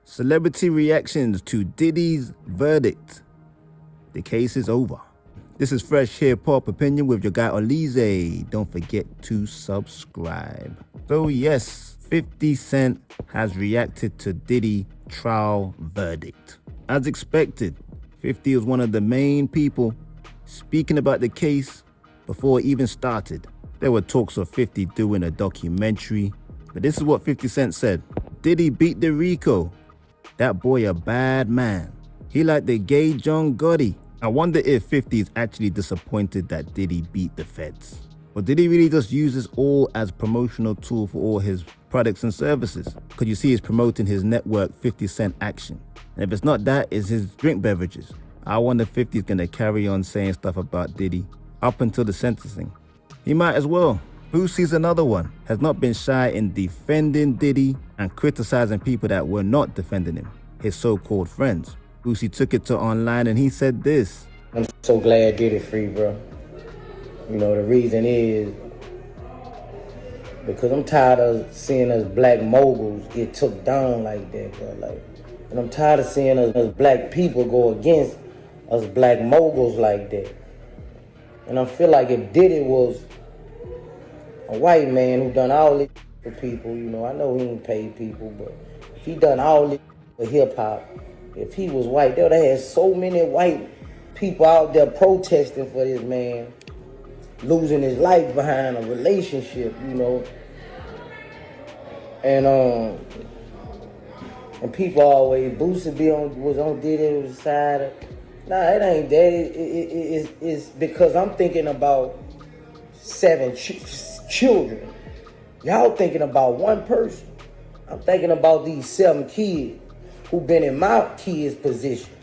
Celebrity reactions to Diddy's verdict. The case is over. This is Fresh Hip-Hop Opinion with your guy Oleezeh. Don't forget to subscribe. So yes, 50 Cent has reacted to Diddy trial verdict. As expected, 50 was one of the main people speaking about the case before it even started. There were talks of 50 doing a documentary, but this is what 50 Cent said. Diddy beat the Rico. That boy a bad man. He like the gay John Gotti. I wonder if 50 is actually disappointed that Diddy beat the feds. Or did he really just use this all as promotional tool for all his products and services? Because you see he's promoting his network 50 Cent Action. And if it's not that, it's his drink beverages. I wonder if 50 is going to carry on saying stuff about Diddy up until the sentencing. He might as well. Boosie's another one. Has not been shy in defending Diddy and criticizing people that were not defending him, his so-called friends. Boosie took it to online and he said this. I'm so glad Diddy free, bro. You know, the reason is because I'm tired of seeing us black moguls get took down like that, bro. And I'm tired of seeing us black people go against us black moguls like that. And I feel like if Diddy was a white man who done all this for people, you know, I know he ain't paid people, but if he done all this for hip-hop, if he was white, they would have had so many white people out there protesting for this man losing his life behind a relationship, you know. And people always, Boosie was on Diddy's side. Nah, it ain't that. It's because I'm thinking about 7 children. Y'all thinking about one person. I'm thinking about these 7 kids who been in my kid's position.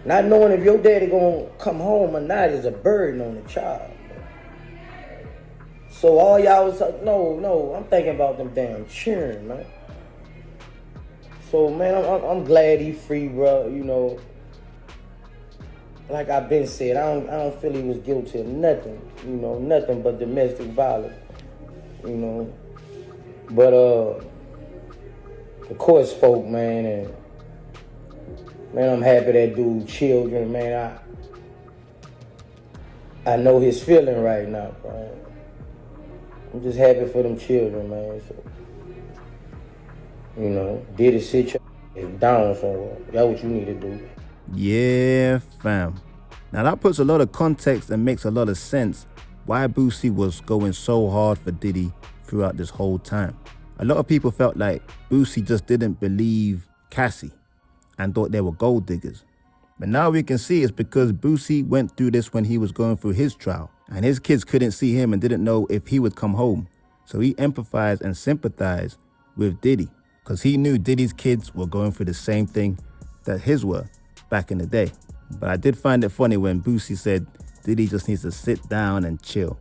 Not knowing if your daddy gonna come home or not is a burden on the child. So all y'all was like, no, I'm thinking about them damn children, man. So man, I'm glad he free, bro. You know, like I've been said, I don't feel he was guilty of nothing. You know, nothing but domestic violence. You know, but the court spoke, man, and man, I'm happy that dude children, man. I know his feeling right now, man. I'm just happy for them children, man. So, you know, Diddy sit your down somewhere. That's what you need to do. Yeah, fam. Now that puts a lot of context and makes a lot of sense why Boosie was going so hard for Diddy throughout this whole time. A lot of people felt like Boosie just didn't believe Cassie and thought they were gold diggers. But now we can see it's because Boosie went through this when he was going through his trial, and his kids couldn't see him and didn't know if he would come home. So he empathized and sympathized with Diddy because he knew Diddy's kids were going through the same thing that his were back in the day. But I did find it funny when Boosie said Diddy just needs to sit down and chill.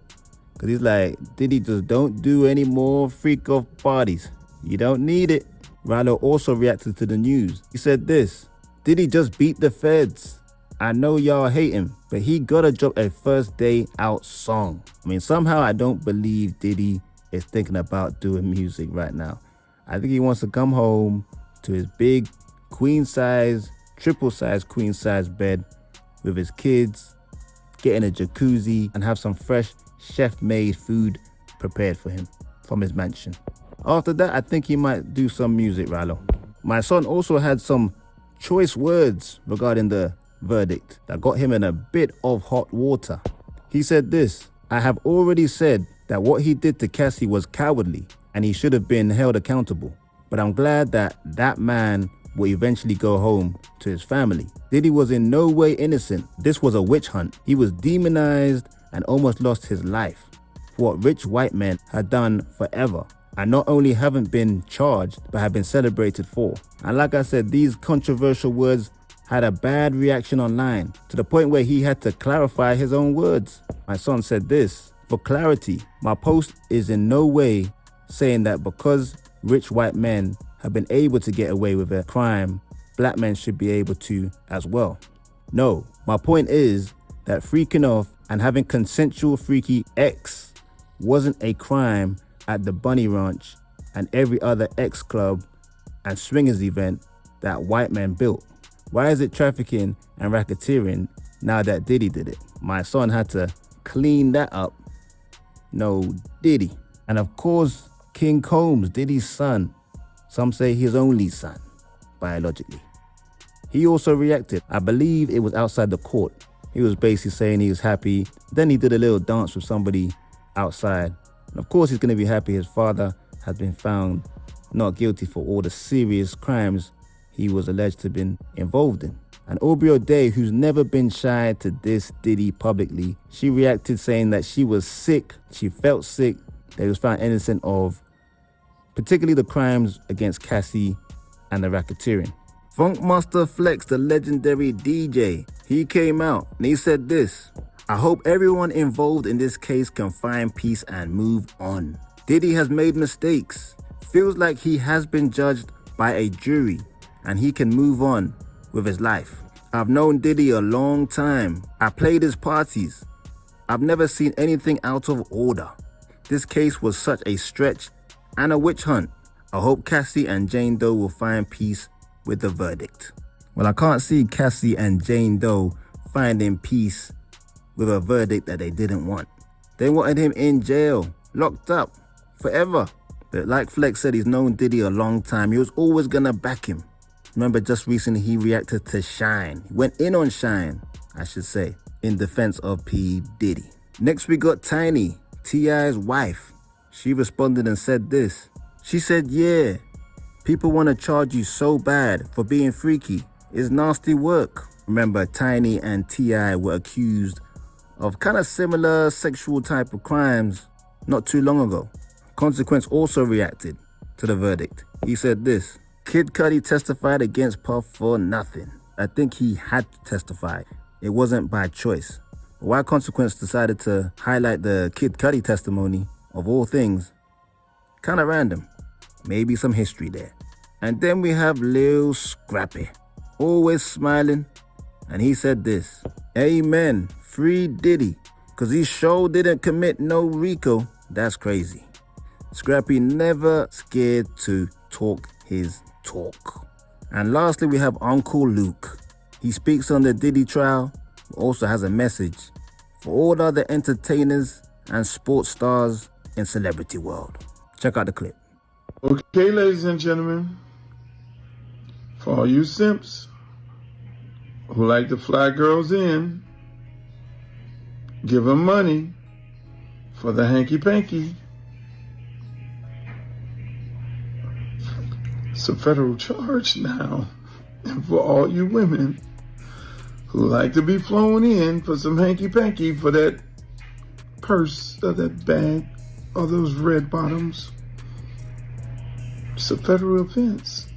Because he's like, Diddy, just don't do any more freak-off parties. You don't need it. Rallo also reacted to the news. He said this, Diddy just beat the feds. I know y'all hate him, but he gotta drop a first day out song. I mean, somehow I don't believe Diddy is thinking about doing music right now. I think he wants to come home to his big queen-size, triple-size queen-size bed with his kids, get in a jacuzzi, and have some fresh chef-made food prepared for him from his mansion. After that, I think he might do some music, Rallo. My son also had some choice words regarding the verdict that got him in a bit of hot water. He said this, I have already said that what he did to Cassie was cowardly and he should have been held accountable. But I'm glad that that man will eventually go home to his family. Diddy was in no way innocent. This was a witch hunt. He was demonized and almost lost his life for what rich white men had done forever, and not only haven't been charged, but have been celebrated for. And like I said, these controversial words had a bad reaction online, to the point where he had to clarify his own words. My son said this, for clarity, my post is in no way saying that because rich white men have been able to get away with a crime, black men should be able to as well. No, my point is that freaking off and having consensual freaky X wasn't a crime at the Bunny Ranch and every other X club and swingers event that white men built? Why is it trafficking and racketeering now that Diddy did it? My son had to clean that up. No, Diddy. And of course, King Combs, Diddy's son. Some say his only son, biologically. He also reacted. I believe it was outside the court. He was basically saying he was happy. Then he did a little dance with somebody outside. And of course, he's going to be happy his father has been found not guilty for all the serious crimes he was alleged to have been involved in. And Aubrey O'Day, who's never been shy to diss Diddy publicly, she reacted saying that she was sick. She felt sick. That he was found innocent of particularly the crimes against Cassie and the racketeering. Funkmaster Flex, the legendary DJ, he came out and he said this: "I hope everyone involved in this case can find peace and move on. Diddy has made mistakes. Feels like he has been judged by a jury and he can move on with his life. I've known Diddy a long time. I played his parties. I've never seen anything out of order. This case was such a stretch and a witch hunt. I hope Cassie and Jane Doe will find peace with the verdict." Well, I can't see Cassie and Jane Doe finding peace with a verdict that they didn't want. They wanted him in jail, locked up, forever. But like Flex said, he's known Diddy a long time. He was always gonna back him. Remember, just recently he reacted to Shine. He went in on Shine, I should say, in defense of P. Diddy. Next we got Tiny, T.I.'s wife. She responded and said this. She said, "Yeah, people want to charge you so bad for being freaky. It's nasty work." Remember, Tiny and T.I. were accused of kind of similar sexual type of crimes not too long ago. Consequence also reacted to the verdict. He said this: "Kid Cudi testified against Puff for nothing. I think he had to testify. It wasn't by choice." Why Consequence decided to highlight the Kid Cudi testimony, of all things, kind of random. Maybe some history there. And then we have Lil Scrappy, always smiling, and he said this: "Amen, free Diddy, cause he sure didn't commit no RICO." That's crazy. Scrappy never scared to talk his talk. And lastly, we have Uncle Luke. He speaks on the Diddy trial, but also has a message for all other entertainers and sports stars in celebrity world. Check out the clip. Okay, ladies and gentlemen, for all you simps who like to fly girls in, give them money for the hanky-panky. It's a federal charge now. And for all you women who like to be flown in for some hanky-panky for that purse or that bag or those red bottoms, it's a federal offense.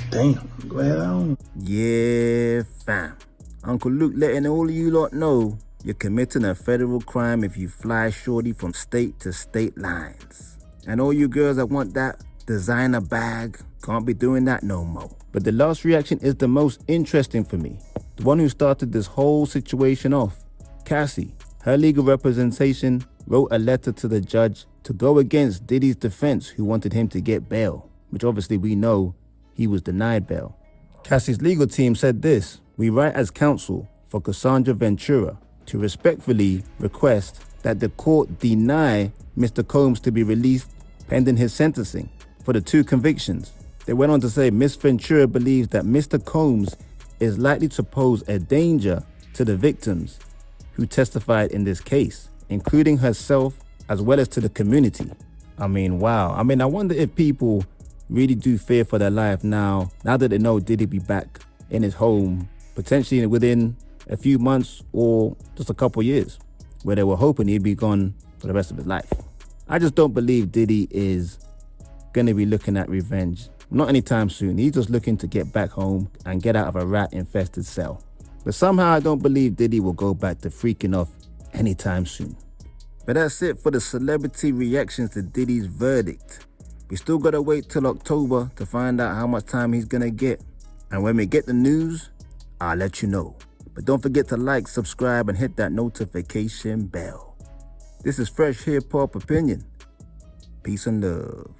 Damn, I'm glad I don't. Yeah, fam. Uncle Luke letting all of you lot know you're committing a federal crime if you fly shorty from state to state lines. And all you girls that want that designer bag can't be doing that no more. But the last reaction is the most interesting for me. The one who started this whole situation off, Cassie. Her legal representation wrote a letter to the judge to go against Diddy's defense, who wanted him to get bail, which obviously we know he was denied bail. Cassie's legal team said this: "We write as counsel for Cassandra Ventura to respectfully request that the court deny Mr. Combs to be released pending his sentencing for the 2 convictions." They went on to say Ms. Ventura believes that Mr. Combs is likely to pose a danger to the victims who testified in this case, including herself as well as to the community. I mean, wow. I wonder if people really do fear for their life now that they know Diddy be back in his home, potentially within a few months or just a couple years, where they were hoping he'd be gone for the rest of his life. I just don't believe Diddy is gonna be looking at revenge. Not anytime soon. He's just looking to get back home and get out of a rat-infested cell. But somehow I don't believe Diddy will go back to freaking off anytime soon. But that's it for the celebrity reactions to Diddy's verdict. We still gotta wait till October to find out how much time he's gonna get. And when we get the news, I'll let you know. But don't forget to like, subscribe, and hit that notification bell. This is Fresh Hip Hop Opinion. Peace and love.